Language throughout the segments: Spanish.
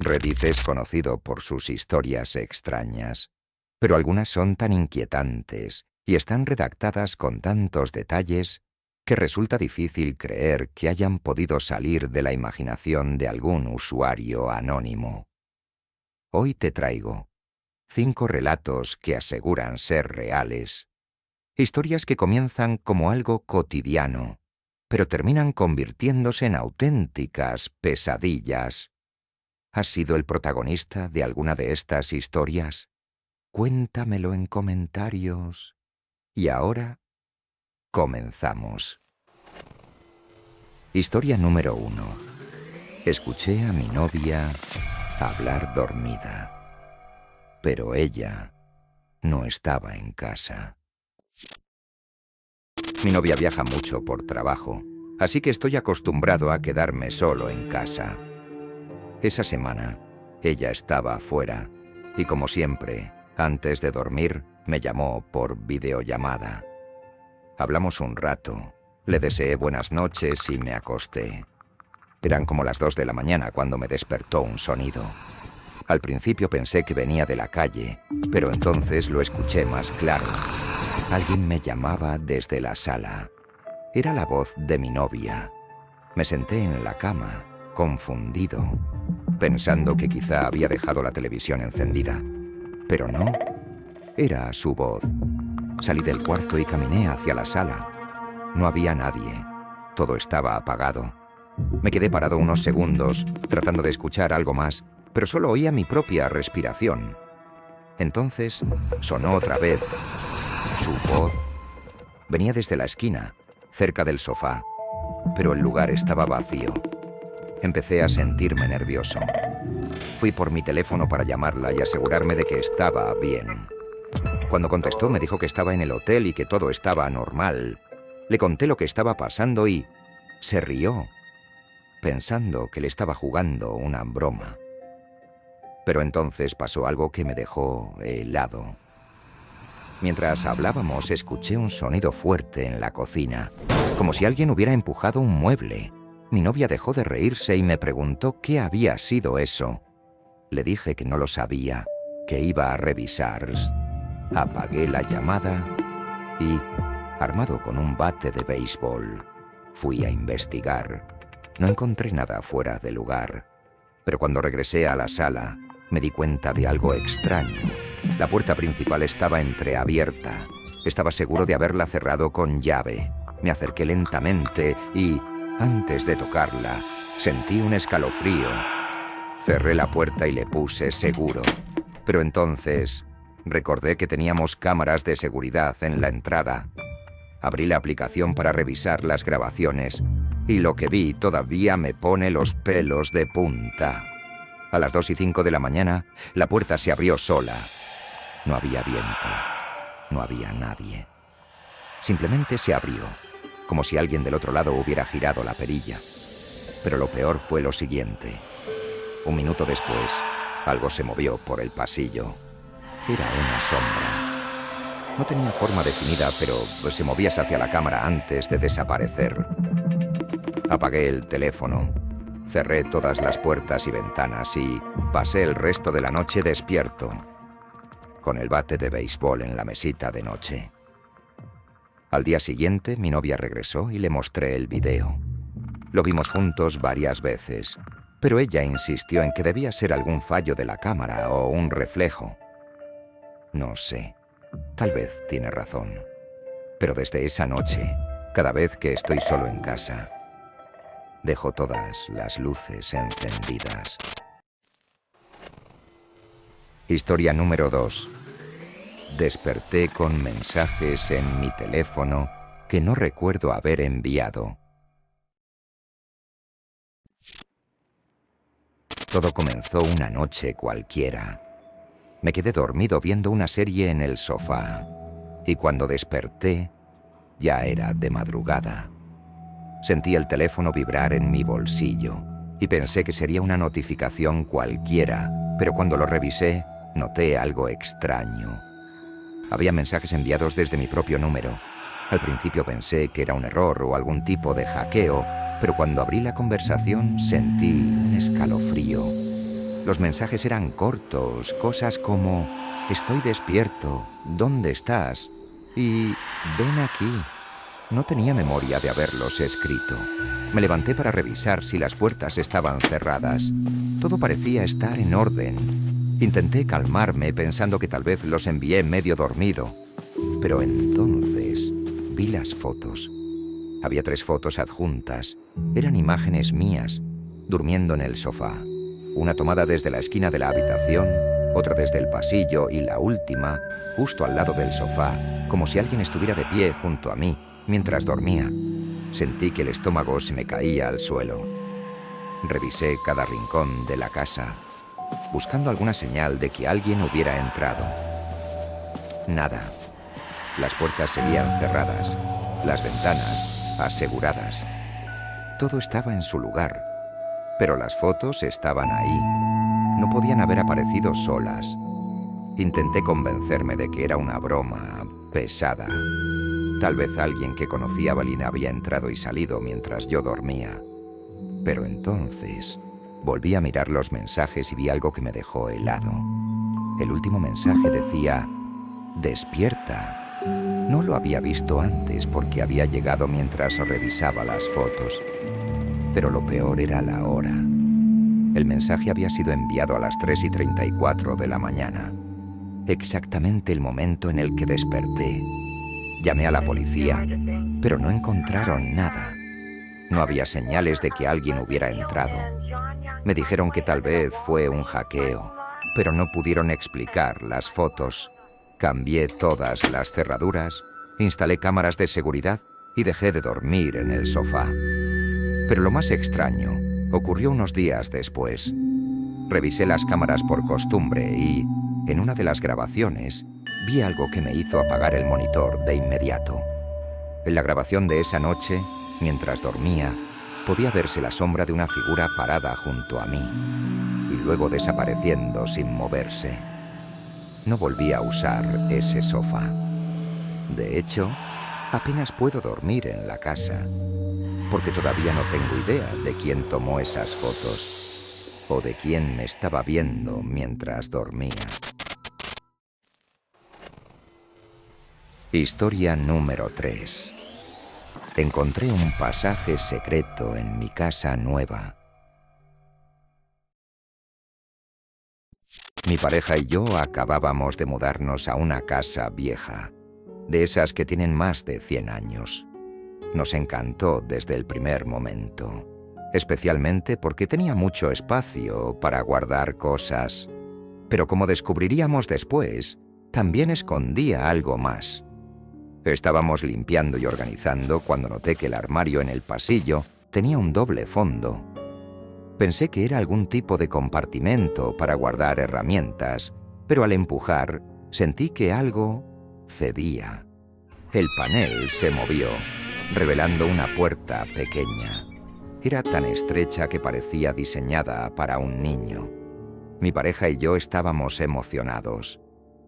Reddit es conocido por sus historias extrañas, pero algunas son tan inquietantes y están redactadas con tantos detalles que resulta difícil creer que hayan podido salir de la imaginación de algún usuario anónimo. Hoy te traigo 5 relatos que aseguran ser reales, historias que comienzan como algo cotidiano, pero terminan convirtiéndose en auténticas pesadillas. ¿Has sido el protagonista de alguna de estas historias? Cuéntamelo en comentarios. Y ahora, comenzamos. Historia número 1. Escuché a mi novia hablar dormida, pero ella no estaba en casa. Mi novia viaja mucho por trabajo, así que estoy acostumbrado a quedarme solo en casa. Esa semana, ella estaba afuera y, como siempre, antes de dormir, me llamó por videollamada. Hablamos un rato, le deseé buenas noches y me acosté. Eran como las 2 de la mañana cuando me despertó un sonido. Al principio pensé que venía de la calle, pero entonces lo escuché más claro. Alguien me llamaba desde la sala. Era la voz de mi novia. Me senté en la cama, confundido, pensando que quizá había dejado la televisión encendida. Pero no, era su voz. Salí del cuarto y caminé hacia la sala. No había nadie. Todo estaba apagado. Me quedé parado unos segundos, tratando de escuchar algo más, pero solo oía mi propia respiración. Entonces, sonó otra vez. Su voz venía desde la esquina, cerca del sofá, pero el lugar estaba vacío. Empecé a sentirme nervioso. Fui por mi teléfono para llamarla y asegurarme de que estaba bien. Cuando contestó me dijo que estaba en el hotel y que todo estaba normal. Le conté lo que estaba pasando y se rió, pensando que le estaba jugando una broma. Pero entonces pasó algo que me dejó helado. Mientras hablábamos, escuché un sonido fuerte en la cocina, como si alguien hubiera empujado un mueble. Mi novia dejó de reírse y me preguntó qué había sido eso. Le dije que no lo sabía, que iba a revisar. Apagué la llamada y, armado con un bate de béisbol, fui a investigar. No encontré nada fuera de lugar, pero cuando regresé a la sala, me di cuenta de algo extraño. La puerta principal estaba entreabierta. Estaba seguro de haberla cerrado con llave. Me acerqué lentamente y, antes de tocarla, sentí un escalofrío. Cerré la puerta y le puse seguro. Pero entonces recordé que teníamos cámaras de seguridad en la entrada. Abrí la aplicación para revisar las grabaciones y lo que vi todavía me pone los pelos de punta. A las 2:05 de la mañana, la puerta se abrió sola. No había viento. No había nadie. Simplemente se abrió, como si alguien del otro lado hubiera girado la perilla. Pero lo peor fue lo siguiente. Un minuto después, algo se movió por el pasillo. Era una sombra. No tenía forma definida, pero se movía hacia la cámara antes de desaparecer. Apagué el teléfono. Cerré todas las puertas y ventanas y pasé el resto de la noche despierto, con el bate de béisbol en la mesita de noche. Al día siguiente, mi novia regresó y le mostré el video. Lo vimos juntos varias veces, pero ella insistió en que debía ser algún fallo de la cámara o un reflejo. No sé, tal vez tiene razón, pero desde esa noche, cada vez que estoy solo en casa, dejo todas las luces encendidas. Historia número 2. Desperté con mensajes en mi teléfono que no recuerdo haber enviado. Todo comenzó una noche cualquiera. Me quedé dormido viendo una serie en el sofá, y cuando desperté, ya era de madrugada. Sentí el teléfono vibrar en mi bolsillo y pensé que sería una notificación cualquiera, pero cuando lo revisé, noté algo extraño. Había mensajes enviados desde mi propio número. Al principio pensé que era un error o algún tipo de hackeo, pero cuando abrí la conversación sentí un escalofrío. Los mensajes eran cortos, cosas como «Estoy despierto, ¿dónde estás?» y «Ven aquí». No tenía memoria de haberlos escrito. Me levanté para revisar si las puertas estaban cerradas. Todo parecía estar en orden. Intenté calmarme pensando que tal vez los envié medio dormido. Pero entonces vi las fotos. Había 3 fotos adjuntas. Eran imágenes mías, durmiendo en el sofá. Una tomada desde la esquina de la habitación, otra desde el pasillo y la última, justo al lado del sofá, como si alguien estuviera de pie junto a mí mientras dormía. Sentí que el estómago se me caía al suelo. Revisé cada rincón de la casa, buscando alguna señal de que alguien hubiera entrado. Nada. Las puertas seguían cerradas, las ventanas aseguradas. Todo estaba en su lugar, pero las fotos estaban ahí. No podían haber aparecido solas. Intenté convencerme de que era una broma pesada. Tal vez alguien que conocía a Evelyn había entrado y salido mientras yo dormía. Pero entonces volví a mirar los mensajes y vi algo que me dejó helado. El último mensaje decía: «Despierta». No lo había visto antes porque había llegado mientras revisaba las fotos. Pero lo peor era la hora. El mensaje había sido enviado a las 3:34 de la mañana. Exactamente el momento en el que desperté. Llamé a la policía, pero no encontraron nada. No había señales de que alguien hubiera entrado. Me dijeron que tal vez fue un hackeo, pero no pudieron explicar las fotos. Cambié todas las cerraduras, instalé cámaras de seguridad y dejé de dormir en el sofá. Pero lo más extraño ocurrió unos días después. Revisé las cámaras por costumbre y, en una de las grabaciones, vi algo que me hizo apagar el monitor de inmediato. En la grabación de esa noche, mientras dormía, podía verse la sombra de una figura parada junto a mí y luego desapareciendo sin moverse. No volví a usar ese sofá. De hecho, apenas puedo dormir en la casa, porque todavía no tengo idea de quién tomó esas fotos o de quién me estaba viendo mientras dormía. Historia número 3. Encontré un pasaje secreto en mi casa nueva. Mi pareja y yo acabábamos de mudarnos a una casa vieja, de esas que tienen más de 100 años. Nos encantó desde el primer momento, especialmente porque tenía mucho espacio para guardar cosas. Pero como descubriríamos después, también escondía algo más. Estábamos limpiando y organizando cuando noté que el armario en el pasillo tenía un doble fondo. Pensé que era algún tipo de compartimento para guardar herramientas, pero al empujar sentí que algo cedía. El panel se movió, revelando una puerta pequeña. Era tan estrecha que parecía diseñada para un niño. Mi pareja y yo estábamos emocionados.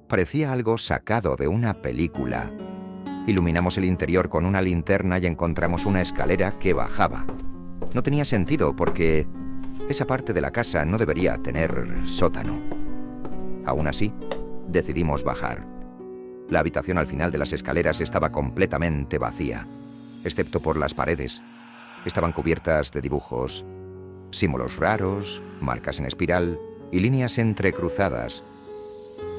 Parecía algo sacado de una película. Iluminamos el interior con una linterna y encontramos una escalera que bajaba. No tenía sentido porque esa parte de la casa no debería tener sótano. Aún así, decidimos bajar. La habitación al final de las escaleras estaba completamente vacía, excepto por las paredes. Estaban cubiertas de dibujos, símbolos raros, marcas en espiral y líneas entrecruzadas.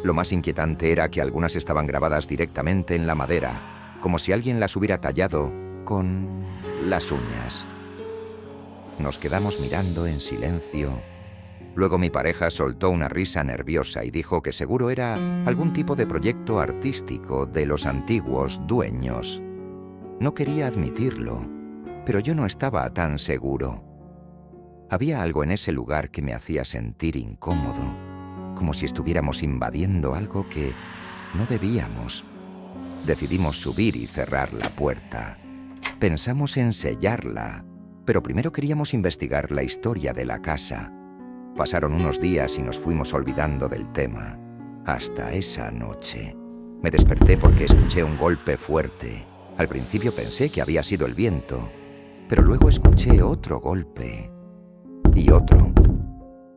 Lo más inquietante era que algunas estaban grabadas directamente en la madera, como si alguien las hubiera tallado con las uñas. Nos quedamos mirando en silencio. Luego mi pareja soltó una risa nerviosa y dijo que seguro era algún tipo de proyecto artístico de los antiguos dueños. No quería admitirlo, pero yo no estaba tan seguro. Había algo en ese lugar que me hacía sentir incómodo, como si estuviéramos invadiendo algo que no debíamos. Decidimos subir y cerrar la puerta. Pensamos en sellarla, pero primero queríamos investigar la historia de la casa. Pasaron unos días y nos fuimos olvidando del tema, hasta esa noche. Me desperté porque escuché un golpe fuerte. Al principio pensé que había sido el viento, pero luego escuché otro golpe y otro.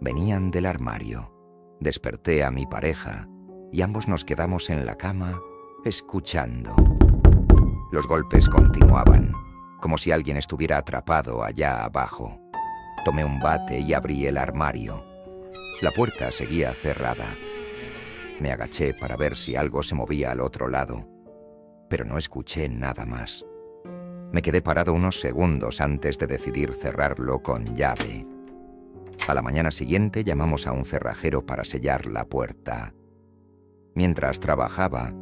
Venían del armario. Desperté a mi pareja y ambos nos quedamos en la cama escuchando. Los golpes continuaban, como si alguien estuviera atrapado allá abajo. Tomé un bate y abrí el armario. La puerta seguía cerrada. Me agaché para ver si algo se movía al otro lado, pero no escuché nada más. Me quedé parado unos segundos antes de decidir cerrarlo con llave. A la mañana siguiente llamamos a un cerrajero para sellar la puerta. Mientras trabajaba,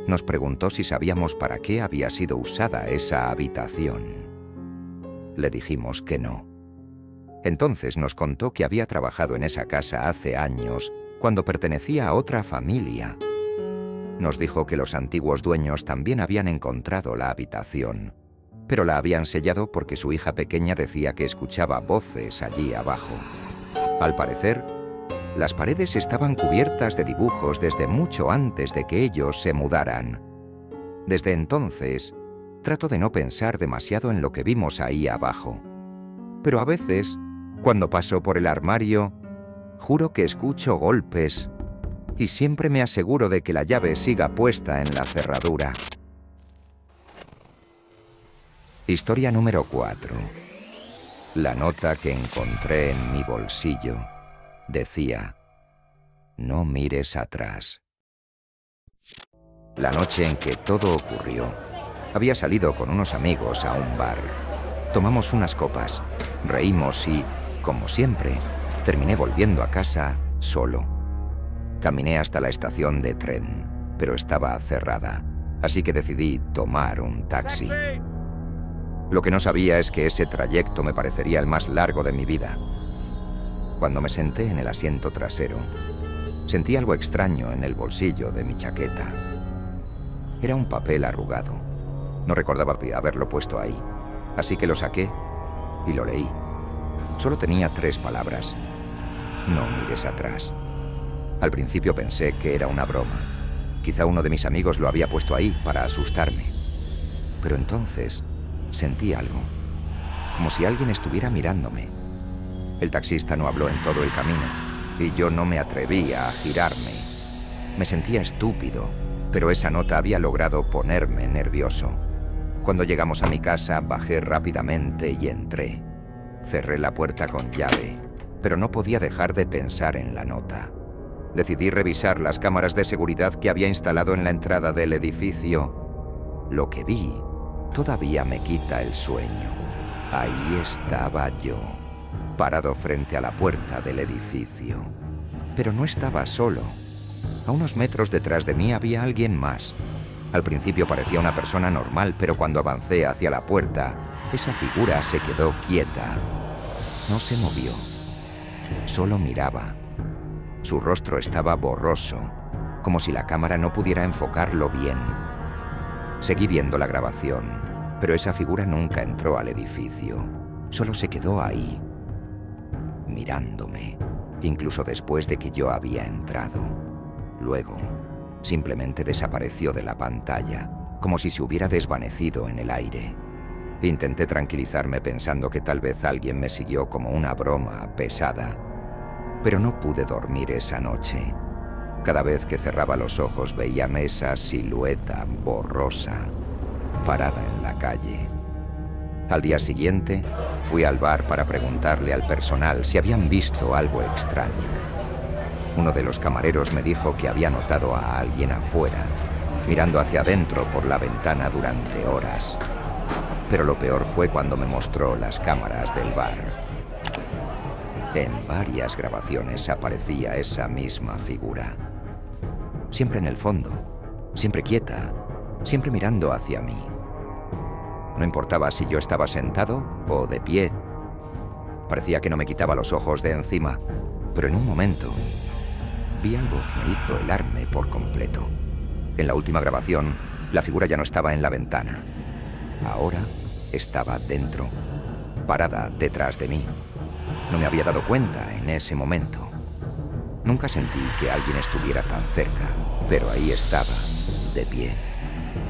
nos preguntó si sabíamos para qué había sido usada esa habitación. Le dijimos que no. Entonces nos contó que había trabajado en esa casa hace años, cuando pertenecía a otra familia. Nos dijo que los antiguos dueños también habían encontrado la habitación, pero la habían sellado porque su hija pequeña decía que escuchaba voces allí abajo. Al parecer, las paredes estaban cubiertas de dibujos desde mucho antes de que ellos se mudaran. Desde entonces, trato de no pensar demasiado en lo que vimos ahí abajo. Pero a veces, cuando paso por el armario, juro que escucho golpes y siempre me aseguro de que la llave siga puesta en la cerradura. Historia número 4. La nota que encontré en mi bolsillo decía: no mires atrás. La noche en que todo ocurrió, había salido con unos amigos a un bar. Tomamos unas copas, reímos y, como siempre, terminé volviendo a casa solo. Caminé hasta la estación de tren, pero estaba cerrada, así que decidí tomar un taxi. Lo que no sabía es que ese trayecto me parecería el más largo de mi vida. Cuando me senté en el asiento trasero, sentí algo extraño en el bolsillo de mi chaqueta. Era un papel arrugado. No recordaba haberlo puesto ahí, así que lo saqué y lo leí. Solo tenía 3 palabras: no mires atrás. Al principio pensé que era una broma. Quizá uno de mis amigos lo había puesto ahí para asustarme. Pero entonces sentí algo, como si alguien estuviera mirándome. El taxista no habló en todo el camino y yo no me atrevía a girarme. Me sentía estúpido, pero esa nota había logrado ponerme nervioso. Cuando llegamos a mi casa, bajé rápidamente y entré. Cerré la puerta con llave, pero no podía dejar de pensar en la nota. Decidí revisar las cámaras de seguridad que había instalado en la entrada del edificio. Lo que vi todavía me quita el sueño. Ahí estaba yo, parado frente a la puerta del edificio. Pero no estaba solo. A unos metros detrás de mí había alguien más. Al principio parecía una persona normal, pero cuando avancé hacia la puerta, esa figura se quedó quieta. No se movió. Solo miraba. Su rostro estaba borroso, como si la cámara no pudiera enfocarlo bien. Seguí viendo la grabación, pero esa figura nunca entró al edificio. Solo se quedó ahí, mirándome, incluso después de que yo había entrado. Luego, simplemente desapareció de la pantalla, como si se hubiera desvanecido en el aire. Intenté tranquilizarme pensando que tal vez alguien me siguió como una broma pesada, pero no pude dormir esa noche. Cada vez que cerraba los ojos veía esa silueta borrosa, parada en la calle. Al día siguiente, fui al bar para preguntarle al personal si habían visto algo extraño. Uno de los camareros me dijo que había notado a alguien afuera, mirando hacia adentro por la ventana durante horas. Pero lo peor fue cuando me mostró las cámaras del bar. En varias grabaciones aparecía esa misma figura. Siempre en el fondo, siempre quieta, siempre mirando hacia mí. No importaba si yo estaba sentado o de pie. Parecía que no me quitaba los ojos de encima, pero en un momento vi algo que me hizo helarme por completo. En la última grabación, la figura ya no estaba en la ventana. Ahora estaba dentro, parada detrás de mí. No me había dado cuenta en ese momento. Nunca sentí que alguien estuviera tan cerca, pero ahí estaba, de pie,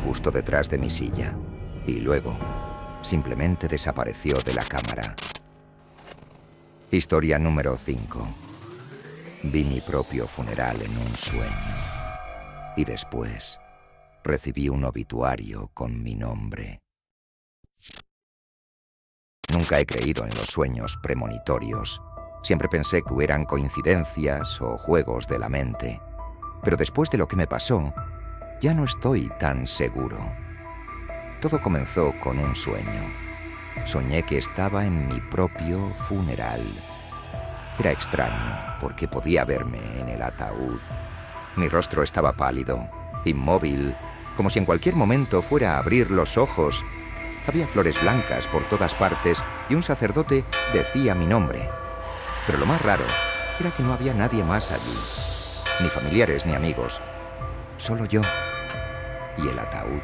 justo detrás de mi silla. Y luego, simplemente desapareció de la cámara. Historia número 5. Vi mi propio funeral en un sueño. Y después recibí un obituario con mi nombre. Nunca he creído en los sueños premonitorios. Siempre pensé que eran coincidencias o juegos de la mente. Pero después de lo que me pasó, ya no estoy tan seguro. Todo comenzó con un sueño. Soñé que estaba en mi propio funeral. Era extraño porque podía verme en el ataúd. Mi rostro estaba pálido, inmóvil, como si en cualquier momento fuera a abrir los ojos. Había flores blancas por todas partes y un sacerdote decía mi nombre. Pero lo más raro era que no había nadie más allí. Ni familiares ni amigos. Solo yo y el ataúd.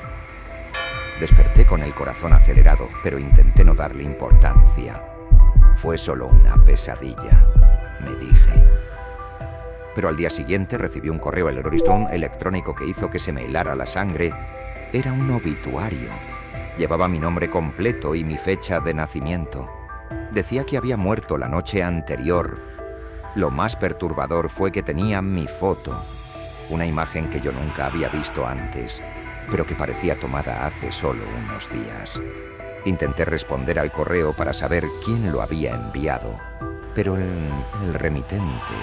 Desperté con el corazón acelerado, pero intenté no darle importancia. Fue solo una pesadilla, me dije. Pero al día siguiente recibí un correo electrónico que hizo que se me helara la sangre. Era un obituario. Llevaba mi nombre completo y mi fecha de nacimiento. Decía que había muerto la noche anterior. Lo más perturbador fue que tenía mi foto, una imagen que yo nunca había visto antes, pero que parecía tomada hace solo unos días. Intenté responder al correo para saber quién lo había enviado, pero el remitente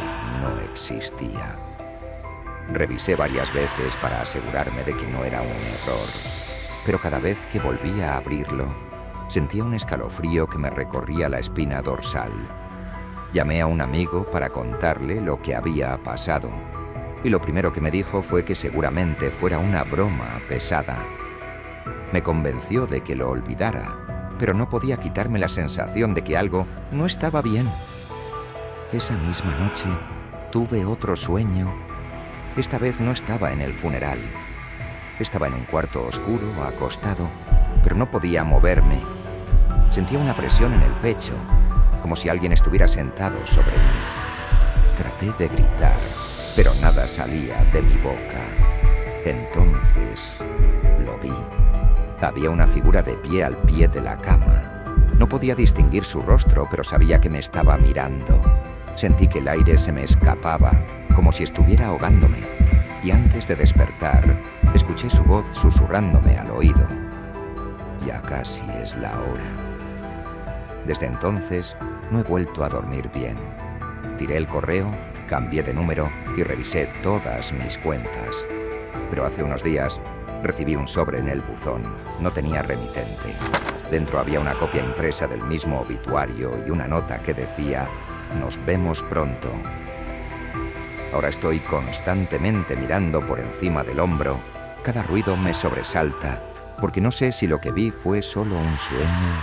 no existía. Revisé varias veces para asegurarme de que no era un error, pero cada vez que volvía a abrirlo, sentía un escalofrío que me recorría la espina dorsal. Llamé a un amigo para contarle lo que había pasado, y lo primero que me dijo fue que seguramente fuera una broma pesada. Me convenció de que lo olvidara, pero no podía quitarme la sensación de que algo no estaba bien. Esa misma noche tuve otro sueño. Esta vez no estaba en el funeral. Estaba en un cuarto oscuro, acostado, pero no podía moverme. Sentía una presión en el pecho, como si alguien estuviera sentado sobre mí. Traté de gritar, pero nada salía de mi boca. Entonces lo vi. Había una figura de pie al pie de la cama. No podía distinguir su rostro, pero sabía que me estaba mirando. Sentí que el aire se me escapaba, como si estuviera ahogándome. Y antes de despertar, escuché su voz susurrándome al oído. Ya casi es la hora. Desde entonces, no he vuelto a dormir bien. Tiré el correo, cambié de número y revisé todas mis cuentas. Pero hace unos días recibí un sobre en el buzón. No tenía remitente. Dentro había una copia impresa del mismo obituario y una nota que decía: «Nos vemos pronto». Ahora estoy constantemente mirando por encima del hombro. Cada ruido me sobresalta, porque no sé si lo que vi fue solo un sueño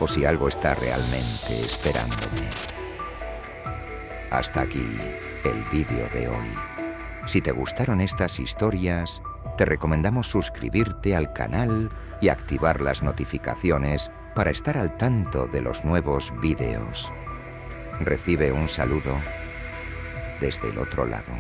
o si algo está realmente esperándome. Hasta aquí el vídeo de hoy. Si te gustaron estas historias, te recomendamos suscribirte al canal y activar las notificaciones para estar al tanto de los nuevos vídeos. Recibe un saludo desde el otro lado.